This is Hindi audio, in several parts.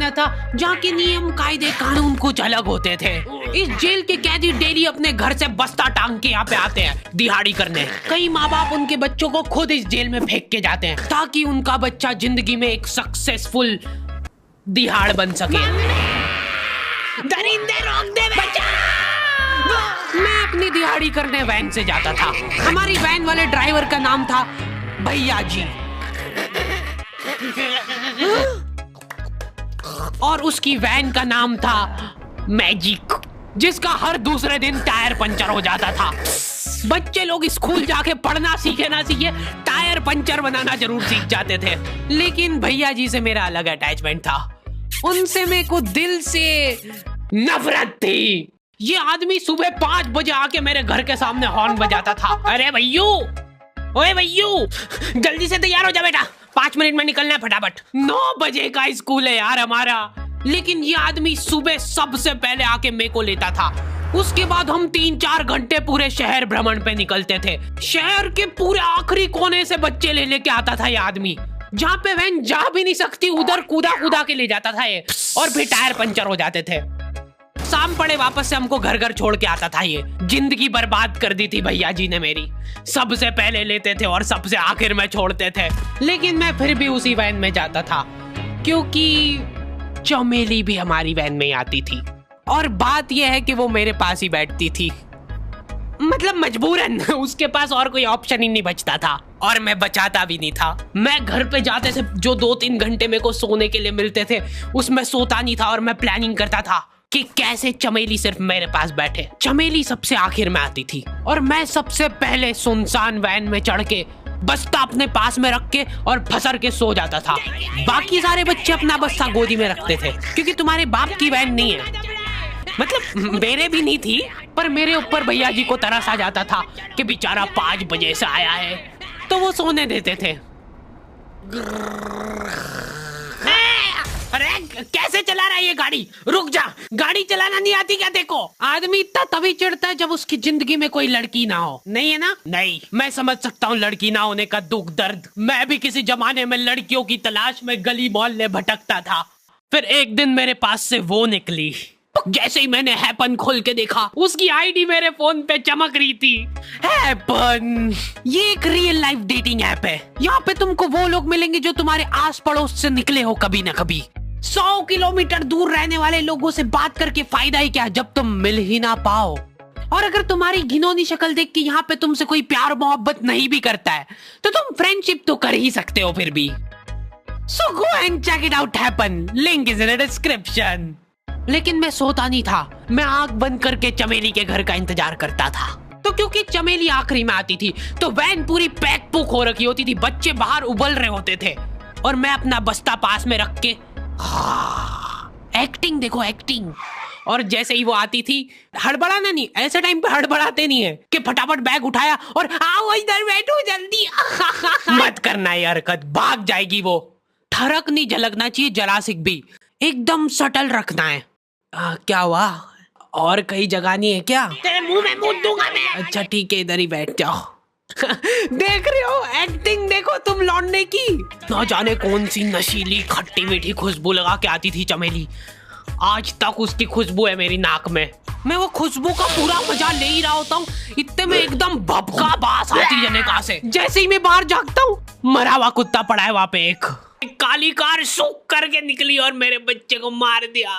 बना था जहाँ के नियम कायदे कानून कुछ अलग होते थे। इस जेल के कैदी डेली अपने घर से बस्ता टांग के यहाँ पे आते हैं दिहाड़ी करने। कई माँ बाप उनके बच्चों को खुद इस जेल में फेंक के जाते हैं ताकि उनका बच्चा जिंदगी में एक सक्सेसफुल दिहाड़ बन सके। दरिंदे रोक दे बच्चा। मैं अपनी दिहाड़ी करने वैन से जाता था। हमारी वैन वाले ड्राइवर का नाम था भैया जी और उसकी वैन का नाम था मैजिक, जिसका हर दूसरे दिन टायर पंचर हो जाता था। बच्चे लोग स्कूल जाके पढ़ना सीखे ना सीखे टायर पंचर बनाना जरूर सीख जाते थे। लेकिन भैया जी से मेरा अलग अटैचमेंट था। उनसे मेरे को दिल से नफरत थी। ये आदमी सुबह 5 बजे आके मेरे घर के सामने हॉर्न बजाता था। अरे भैयू, ओए भैयू, जल्दी से तैयार हो जा बेटा, 5 मिनट में निकलना है फटाफट। 9 बजे का स्कूल है यार हमारा। लेकिन ये आदमी सुबह सबसे पहले आके मेरे को लेता था। उसके बाद हम 3-4 घंटे पूरे शहर भ्रमण पे निकलते थे। शहर के पूरे आखिरी कोने से बच्चे ले लेके आता था ये आदमी। जहाँ पे वैन जा भी नहीं सकती उधर कूदा कूदा के ले जाता था ये, और फिर टायर पंचर हो जाते थे। शाम पड़े वापस से हमको घर घर छोड़ के आता था ये। जिंदगी बर्बाद कर दी थी भैया जी ने मेरी। सबसे पहले लेते थे और सबसे आखिर में छोड़ते थे। लेकिन मैं फिर भी उसी वैन में जाता था क्योंकि चमेली भी हमारी वैन में आती थी। और बात यह है कि वो मेरे पास ही बैठती थी, मतलब मजबूरन। उसके पास और कोई ऑप्शन ही नहीं बचता था और मैं बचाता भी नहीं था। मैं घर पे जाते से जो 2-3 घंटे मेरे को सोने के लिए मिलते थे उसमें सोता नहीं था और मैं प्लानिंग करता था कि कैसे चमेली सिर्फ मेरे पास बैठे। चमेली सबसे आखिर में आती थी और मैं सबसे पहले सुनसान वैन में चढ़ के बस्ता अपने पास में रख के और फसर के सो जाता था। बाकी सारे बच्चे अपना बस्ता गोदी में रखते थे क्योंकि तुम्हारे बाप की वैन नहीं है, मतलब मेरे भी नहीं थी। पर मेरे ऊपर भैया जी को तरस आ जाता था कि बेचारा 5 बजे से आया है, तो वो सोने देते थे। अरे कैसे चला रहा है ये गाड़ी? रुक जा, गाड़ी चलाना नहीं आती क्या? देखो, आदमी इतना तभी चिढ़ता है जब उसकी जिंदगी में कोई लड़की ना हो। नहीं है ना? नहीं, मैं समझ सकता हूँ लड़की ना होने का दुख दर्द। मैं भी किसी जमाने में लड़कियों की तलाश में गली मोहल्ले भटकता था। फिर एक दिन मेरे पास से वो निकली। जैसे ही मैंने हैपन खोल के देखा उसकी आईडी मेरे फोन पे चमक रही थी। हैपन ये एक रियल लाइफ डेटिंग ऐप है। यहाँ पे तुमको वो लोग मिलेंगे जो तुम्हारे आस पड़ोस से निकले हो कभी ना कभी। 100 किलोमीटर दूर रहने वाले लोगों से बात करके फायदा ही क्या जब तुम मिल ही ना पाओ। और अगर तुम्हारी घिनौनी शक्ल देख के यहाँ पे तुमसे कोई प्यार मोहब्बत नहीं भी करता है तो तुम फ्रेंडशिप तो कर ही सकते हो फिर भी। So go and check it out happen. Link is in the description. लेकिन मैं सोता नहीं था। मैं आंख बंद करके चमेली के घर का इंतजार करता था। तो क्योंकि चमेली आखिरी में आती थी तो वैन पूरी पैक पुक हो रखी होती थी। बच्चे बाहर उबल रहे होते थे और मैं अपना बस्ता पास में रख के एक्टिंग देखो एक्टिंग। और जैसे ही वो आती थी, हड़बड़ाना नहीं, ऐसे टाइम पे हड़बड़ाते नहीं है कि फटाफट बैग उठाया और आओ इधर बैठो जल्दी। मत करना ये हरकत, भाग जाएगी वो। ठरक नहीं झलकना चाहिए जरा सिक भी, एकदम सटल रखना है। क्या हुआ? और कहीं जगह नहीं है क्या? तेरे मुंह में मूत दूंगा मैं। अच्छा ठीक है, इधर ही बैठ जाओ। देख रहे हो एक्टिंग देखो तुम लौंडे की। ना जाने कौन सी नशीली खट्टी मीठी खुशबू लगा के आती थी चमेली। आज तक उसकी खुशबू है मेरी नाक में। मैं वो खुशबू का पूरा मजा ले ही रहा होता हूँ, इतने में एकदम भभका बास आती है निकाह से। जैसे ही मैं बाहर झांकता हूँ, मरा हुआ कुत्ता पड़ा है वहाँ पे। एक काली कार सूख करके निकली और मेरे बच्चे को मार दिया।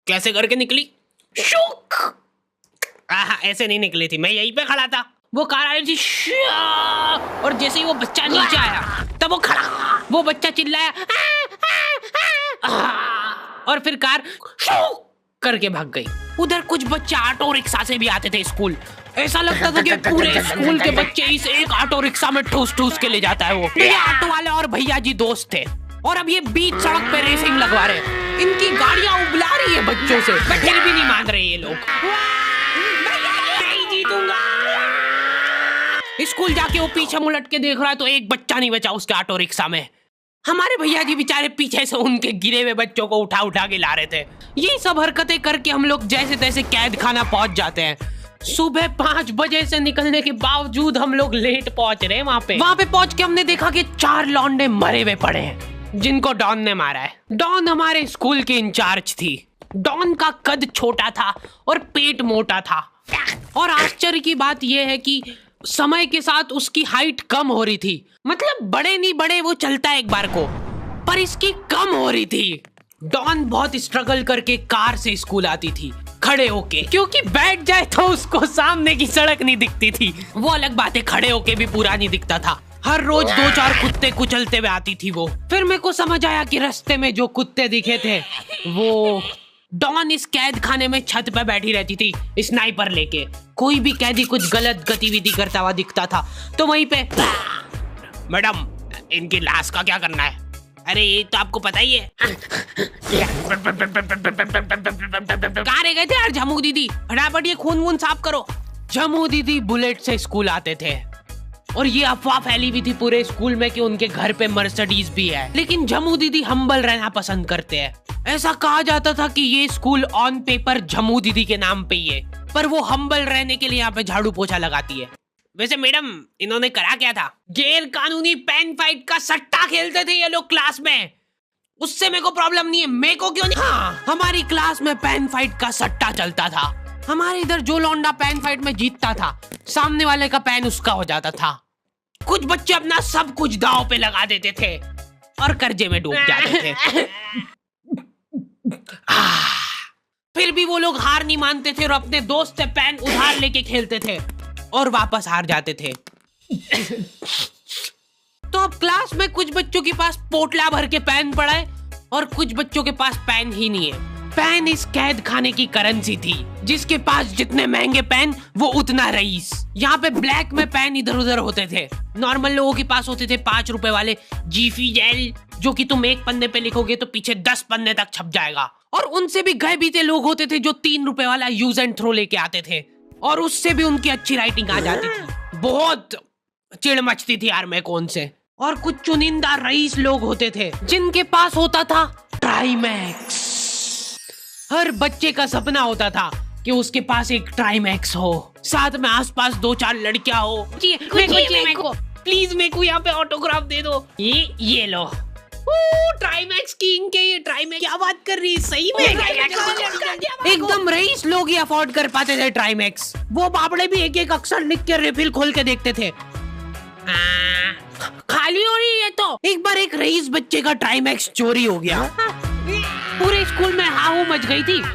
कैसे करके निकली? शूक। ऐसे नहीं निकली थी, मैं यहीं पे खड़ा था, वो कार आई थी और जैसे ही वो बच्चा नीचे आया तब वो खड़ा, वो बच्चा चिल्लाया और फिर कार शूक करके भाग गई। उधर कुछ बच्चे ऑटो रिक्शा से भी आते थे स्कूल। ऐसा लगता था कि पूरे स्कूल के बच्चे इस एक ऑटो रिक्शा में ठूस ठूस के ले जाता है वो। ये ऑटो वाले और भैया जी दोस्त थे और अब ये बीच सड़क पे रेसिंग लगवा रहे हैं। इनकी गाड़ियां उबला रही है बच्चों से, फिर भी नहीं मान रहे ये लोग। नहीं जीतूंगा। स्कूल जाके वो पीछे मुलट के देख रहा है तो एक बच्चा नहीं बचा उसके ऑटो रिक्शा में। हमारे भैया जी बेचारे पीछे से उनके गिरे हुए बच्चों को उठा उठा के ला रहे थे। ये सब हरकतें करके हम लोग जैसे तैसे कैद खाना पहुंच जाते हैं। सुबह 5 बजे से निकलने के बावजूद हम लोग लेट पहुंच रहे हैं। वहाँ पे पहुंच के हमने देखा कि 4 लौंडे मरे हुए पड़े हैं। जिनको डॉन ने मारा है। डॉन हमारे स्कूल की इंचार्ज थी। डॉन का कद छोटा था और पेट मोटा था, और आश्चर्य की बात यह है कि समय के साथ उसकी हाइट कम हो रही थी। मतलब बड़े नहीं बड़े वो चलता एक बार को, पर इसकी कम हो रही थी। डॉन बहुत स्ट्रगल करके कार से स्कूल आती थी खड़े होके, क्योंकि बैठ जाए तो उसको सामने की सड़क नहीं दिखती थी। वो अलग बात है, खड़े होके भी पूरा नहीं दिखता था। हर रोज 2-4 कुत्ते कुचलते हुए आती थी वो। फिर मेरे को समझ आया कि रास्ते में जो कुत्ते दिखे थे वो डॉन इस कैद खाने में छत पे बैठी रहती थी स्नाइपर लेके। कोई भी कैदी कुछ गलत गतिविधि करता हुआ दिखता था तो वहीं पे, मैडम इनकी लाश का क्या करना है? अरे ये तो आपको पता ही है। कहाँ रह गए थे यार झमू दीदी, फटाफट ये खून वून साफ करो। झमू दीदी बुलेट से स्कूल आते थे और ये अफवाह फैली हुई थी पूरे स्कूल में कि उनके घर पे मर्सिडीज भी है, लेकिन झमू दीदी हम्बल रहना पसंद करते हैं। ऐसा कहा जाता था कि ये स्कूल ऑन पेपर झमू दीदी के नाम पे ही है, पर वो हम्बल रहने के लिए यहाँ पे झाड़ू पोछा लगाती है। वैसे मैडम इन्होंने करा क्या था? गैर कानूनी पेन फाइट का सट्टा खेलते थे ये लोग क्लास में। उससे मेरे को प्रॉब्लम नहीं है, मेरे को क्यों नहीं? हाँ, हमारी क्लास में पेन फाइट का सट्टा चलता था। हमारे इधर जो लौंडा पेन फाइट में जीतता था, सामने वाले का पेन उसका हो जाता था। कुछ बच्चे अपना सब कुछ दांव पे लगा देते थे और कर्जे में डूब जाते थे। फिर भी वो लोग हार नहीं मानते थे और अपने दोस्त से पेन उधार लेके खेलते थे और वापस हार जाते थे। तो अब क्लास में कुछ बच्चों के पास पोटला भर के पेन पड़ा है और कुछ बच्चों के पास पेन ही नहीं है। पेन इस कैद खाने की करेंसी थी, जिसके पास जितने महंगे पेन वो उतना रईस। यहाँ पे ब्लैक में पेन इधर उधर होते थे। नॉर्मल लोगों के पास होते थे 5 रुपए वाले जीफी जेल, जो कि तुम एक पन्ने पे लिखोगे तो पीछे 10 पन्ने तक छप जाएगा। और उनसे भी गए बीते लोग होते थे जो 3 रुपए वाला यूज एंड थ्रो लेके आते थे और उससे भी उनकी अच्छी राइटिंग आ जाती थी। बहुत चिढ़ मचती थी यार मैं कौन से। और कुछ चुनिंदा रईस लोग होते थे जिनके पास होता था ट्राईमैक्स। हर बच्चे का सपना होता था कि उसके पास एक ट्राईमैक्स हो, साथ में आसपास 2-4 लड़कियां हो। मेरे को प्लीज मेरे को यहाँ पे ऑटोग्राफ दे दो। ये लो ट्राईमैक्स किंग के, ये ट्राईमैक्स क्या बात कर रही है सही में? एकदम रईस लोग ही अफोर्ड कर पाते थे ट्राईमैक्स। वो बाबड़े भी एक एक अक्षर लिख के रिफिल खोल के देखते थे। खाली हो रही है तो एक बार एक रईस बच्चे का ट्राईमैक्स चोरी हो गया। पूरे स्कूल में हाहू मच गई थी। वो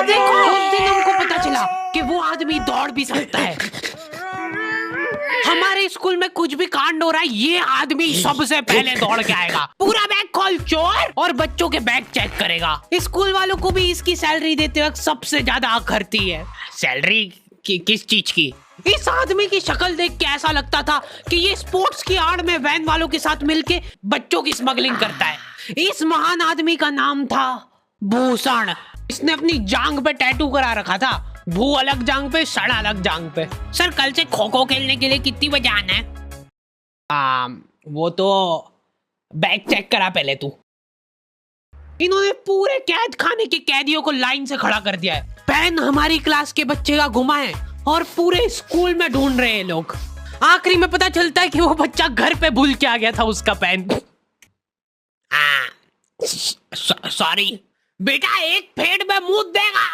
देखो, उस दिन हमको पता चला कि वो आदमी दौड़ भी सकता है। हमारे स्कूल में कुछ भी कांड हो रहा है, ये आदमी सबसे पहले दौड़ के आएगा, पूरा बैग खोल चोर, और बच्चों के बैग चेक करेगा। स्कूल वालों को भी इसकी सैलरी देते वक्त सबसे ज्यादा आग खरती है। सैलरी किस चीज की? इस आदमी की शक्ल देख के ऐसा लगता था कि ये स्पोर्ट्स की आड़ में वैन वालों के साथ मिलके बच्चों की स्मगलिंग करता है। इस महान आदमी का नाम था भूषण। इसने अपनी जांग पे टैटू करा रखा था, भू अलग जांग पे, सड़ अलग जांग पे। सर कल से खो खो खेलने के लिए कितनी बजे आना है? वो तो बैग चेक करा पहले तू। इन्होंने पूरे कैद खाने के कैदियों को लाइन से खड़ा कर दिया है। पेन हमारी क्लास के बच्चे का गुमा है और पूरे स्कूल में ढूंढ रहे हैं लोग। आखिरी में पता चलता है कि वो बच्चा घर पे भूल के आ गया था उसका पेन। सॉरी बेटा, एक फेट में मुंह देगा।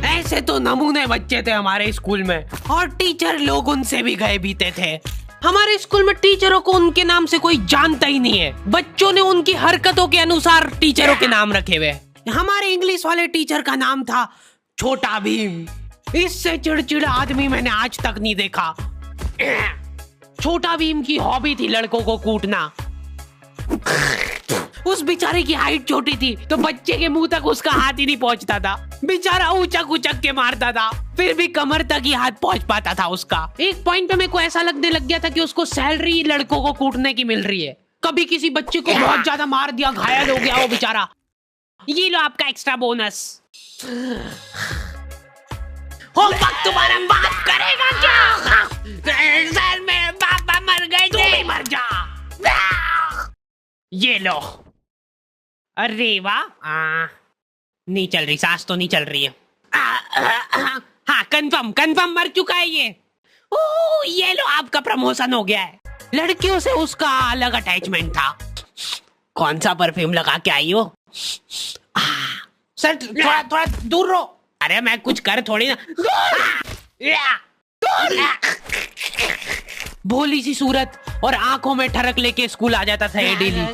ऐसे तो नमूने बच्चे थे हमारे स्कूल में, और टीचर लोग उनसे भी गए बीते थे। हमारे स्कूल में टीचरों को उनके नाम से कोई जानता ही नहीं है। बच्चों ने उनकी हरकतों के अनुसार टीचरों के नाम रखे हुए। हमारे इंग्लिश वाले टीचर का नाम था छोटा भीम। इससे चिड़चिड़ा आदमी मैंने आज तक नहीं देखा। छोटा भीम की हॉबी थी लड़कों को कूटना। उस बेचारे की हाइट छोटी थी तो बच्चे के मुंह तक उसका हाथ ही नहीं पहुंचता था। बेचारा ऊंचक उचक के मारता था, फिर भी कमर तक ही हाथ पहुंच पाता था उसका। एक पॉइंट पे मेरे को ऐसा लगने लग गया था कि उसको सैलरी लड़कों को कूटने की मिल रही है। कभी किसी बच्चे को बहुत ज्यादा मार दिया, घायल हो गया वो बेचारा, ये लो आपका एक्स्ट्रा बोनस। होमवर्क तुम्हारा बाप करेगा क्या? सर मेरे पापा मर गए थे। तू भी मर जा। ये लो। अरे वाह, नहीं चल रही, सांस तो नहीं चल रही है। हाँ कंफर्म मर चुका है ये। ओह ये लो आपका प्रमोशन हो गया है। लड़कियों से उसका अलग अटैचमेंट था। कौन सा परफ्यूम लगा के आई हो? सर थोड़ा दूर रहो। अरे मैं कुछ कर थोड़ी ना। भोली सी सूरत और आंखों में ठरक लेके स्कूल आ जाता था ये daily.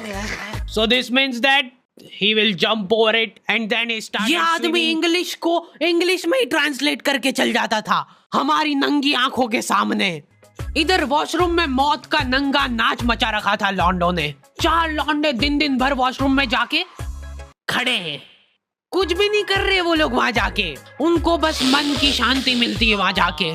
So this means that he will jump over it and then he started. ये आदमी इंग्लिश को इंग्लिश में ही ट्रांसलेट करके चल जाता था हमारी नंगी आंखों के सामने। इधर वॉशरूम में मौत का नंगा नाच मचा रखा था लॉन्डो ने। 4 लॉन्डे दिन भर वॉशरूम में जाके खड़े हैं, कुछ भी नहीं कर रहे वो लोग वहां जाके। उनको बस मन की शांति मिलती है वहां जाके।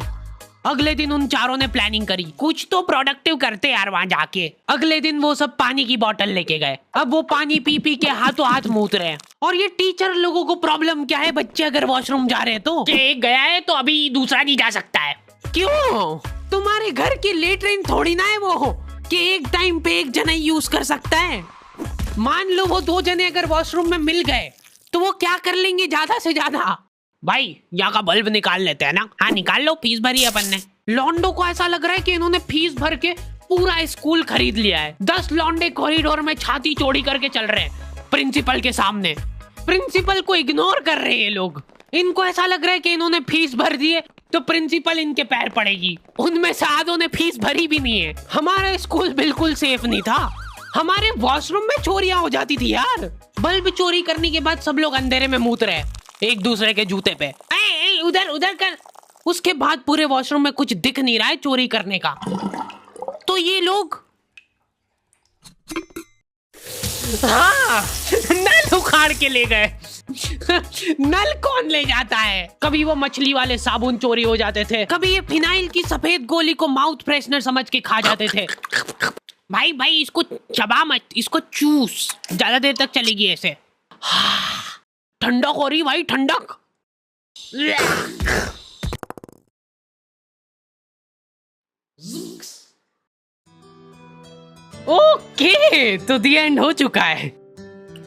अगले दिन उन चारों ने प्लानिंग करी, कुछ तो प्रोडक्टिव करते यार वहां जाके। अगले दिन वो सब पानी की बोतल लेके गए। अब वो पानी पी पी के हाथों हाथ मूत रहे हैं। और ये टीचर लोगों को प्रॉब्लम क्या है, बच्चे अगर वॉशरूम जा रहे हैं तो एक गया है तो अभी दूसरा नहीं जा सकता है। क्यों? तुम्हारे घर की लेटरिन थोड़ी ना है वो कि एक टाइम पे एक जना यूज कर सकता है। मान लो वो 2 जने अगर वॉशरूम में मिल गए तो वो क्या कर लेंगे ज्यादा से ज्यादा? भाई यहाँ का बल्ब निकाल लेते हैं ना। हाँ निकाल लो, फीस भरी है अपन ने। लॉन्डो को ऐसा लग रहा है कि इन्होंने फीस भर के पूरा स्कूल खरीद लिया है। 10 लॉन्डे कॉरिडोर में छाती चौड़ी करके चल रहे हैं प्रिंसिपल के सामने। प्रिंसिपल को इग्नोर कर रहे हैं ये लोग। इनको ऐसा लग रहा है कि इन्होंने फीस भर दी है तो प्रिंसिपल इनके पैर पड़ेगी। उनमें से आधों ने फीस भरी भी नहीं है। हमारा स्कूल बिल्कुल सेफ नहीं था। हमारे वॉशरूम में चोरियां हो जाती थी यार। बल्ब चोरी करने के बाद सब लोग अंधेरे में मूत रहे एक दूसरे के जूते पे। उधर कर। उसके बाद पूरे वॉशरूम में कुछ दिख नहीं रहा है चोरी करने का। तो ये लोग हाँ नल उखाड़ के ले गए। नल कौन ले जाता है? कभी वो मछली वाले साबुन चोरी हो जाते थे, कभी ये फिनाइल की सफेद गोली को माउथ फ्रेशनर समझ के खा जाते थे। भाई इसको चबा मत, इसको चूस, ज्यादा देर तक चलेगी ऐसे। ठंडक हो रही भाई, ठंडक। ओके तो दी एंड हो चुका है।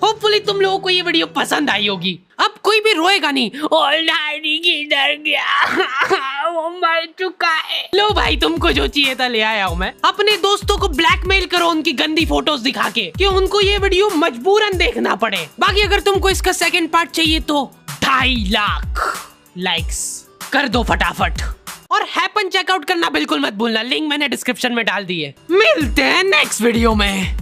होपफुली तुम लोगों को ये वीडियो पसंद आई होगी। अब कोई भी रोएगा नहीं। किधर गया? वो मर चुका है। लो भाई तुमको जो चाहिए था ले आया हूँ मैं। अपने दोस्तों को ब्लैकमेल करो उनकी गंदी फोटोज दिखा के कि उनको ये वीडियो मजबूरन देखना पड़े। बाकी अगर तुमको इसका सेकंड पार्ट चाहिए तो 2.5 लाख लाइक्स कर दो फटाफट। और हैपन चेकआउट करना बिल्कुल मत भूलना, लिंक मैंने डिस्क्रिप्शन में डाल दी है। मिलते हैं नेक्स्ट वीडियो में।